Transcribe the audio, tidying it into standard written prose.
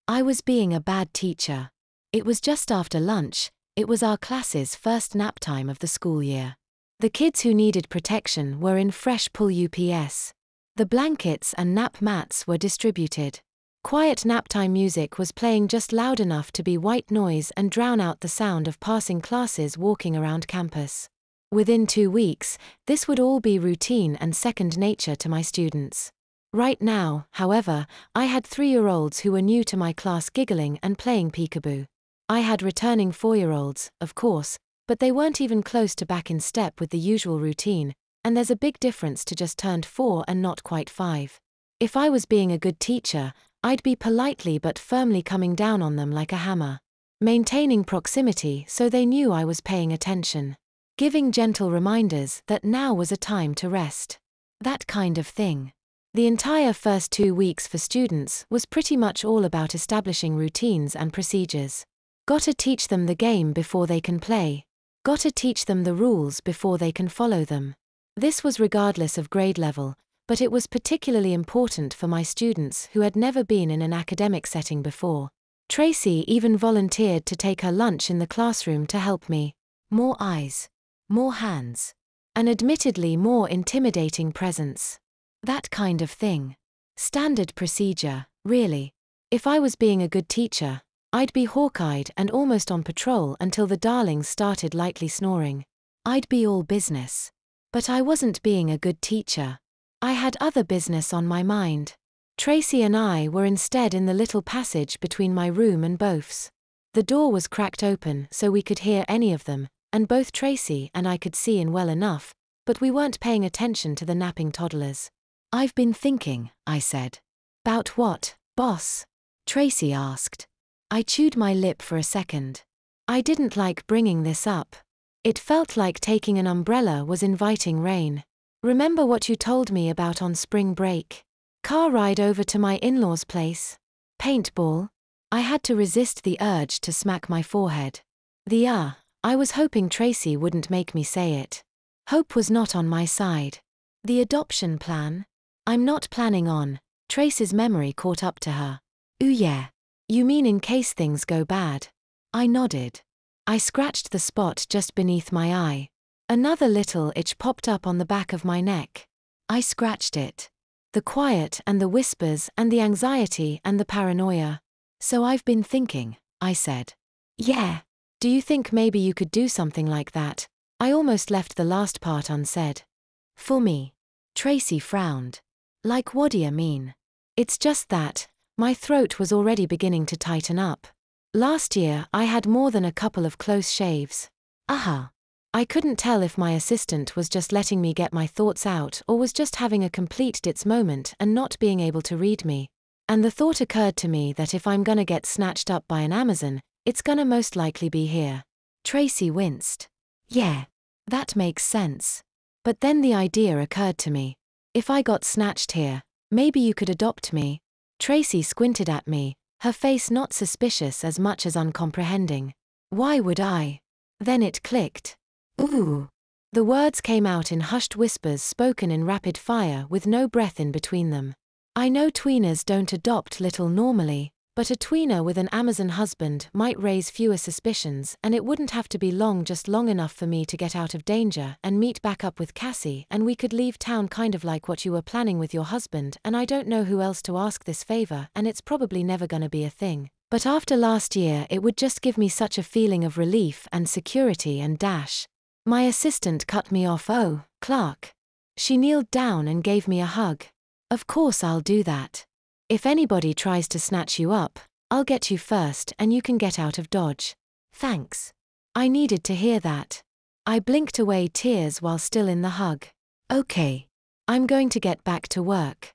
I was being a bad teacher. It was just after lunch. It was our class's first nap time of the school year. The kids who needed protection were in fresh pull UPS. The blankets and nap mats were distributed. Quiet naptime music was playing just loud enough to be white noise and drown out the sound of passing classes walking around campus. Within 2 weeks, this would all be routine and second nature to my students. Right now, however, I had 3-year-olds who were new to my class giggling and playing peekaboo. I had returning 4-year-olds, of course, but they weren't even close to back in step with the usual routine, and there's a big difference to just turned 4 and not quite 5. If I was being a good teacher, I'd be politely but firmly coming down on them like a hammer. Maintaining proximity so they knew I was paying attention. Giving gentle reminders that now was a time to rest. That kind of thing. The entire first 2 weeks for students was pretty much all about establishing routines and procedures. Gotta teach them the game before they can play. Gotta teach them the rules before they can follow them. This was regardless of grade level, but it was particularly important for my students who had never been in an academic setting before. Tracy even volunteered to take her lunch in the classroom to help me. More eyes. More hands. An admittedly more intimidating presence. That kind of thing. Standard procedure, really. If I was being a good teacher, I'd be hawk-eyed and almost on patrol until the darlings started lightly snoring. I'd be all business. But I wasn't being a good teacher. I had other business on my mind. Tracy and I were instead in the little passage between my room and Bof's. The door was cracked open so we could hear any of them, and both Tracy and I could see in well enough, but we weren't paying attention to the napping toddlers. "I've been thinking," I said. "About what, boss?" Tracy asked. I chewed my lip for a second. I didn't like bringing this up. It felt like taking an umbrella was inviting rain. "Remember what you told me about on spring break? Car ride over to my in-laws' place? Paintball?" I had to resist the urge to smack my forehead. I was hoping Tracy wouldn't make me say it. Hope was not on my side. "The adoption plan? I'm not planning on." Tracy's memory caught up to her. "Ooh yeah. You mean in case things go bad?" I nodded. I scratched the spot just beneath my eye. Another little itch popped up on the back of my neck. I scratched it. The quiet and the whispers and the anxiety and the paranoia. "So I've been thinking," I said. "Yeah. Do you think maybe you could do something like that?" I almost left the last part unsaid. "For me?" Tracy frowned. "Like what do you mean?" "It's just that my throat was already beginning to tighten up. Last year I had more than a couple of close shaves." Aha. I couldn't tell if my assistant was just letting me get my thoughts out or was just having a complete ditz moment and not being able to read me. And the thought occurred to me that if I'm gonna get snatched up by an Amazon, it's gonna most likely be here. Tracy winced. "Yeah. That makes sense. But then the idea occurred to me. If I got snatched here, maybe you could adopt me." Tracy squinted at me, her face not suspicious as much as uncomprehending. "Why would I?" Then it clicked. "Ooh." The words came out in hushed whispers spoken in rapid fire with no breath in between them. "I know tweeners don't adopt little normally, but a tweener with an Amazon husband might raise fewer suspicions and it wouldn't have to be long, just long enough for me to get out of danger and meet back up with Cassie and we could leave town kind of like what you were planning with your husband, and I don't know who else to ask this favor and it's probably never gonna be a thing. But after last year it would just give me such a feeling of relief and security and dash." My assistant cut me off. "Oh, Clark." She kneeled down and gave me a hug. "Of course I'll do that. If anybody tries to snatch you up, I'll get you first and you can get out of Dodge." "Thanks." I needed to hear that. I blinked away tears while still in the hug. "Okay. I'm going to get back to work."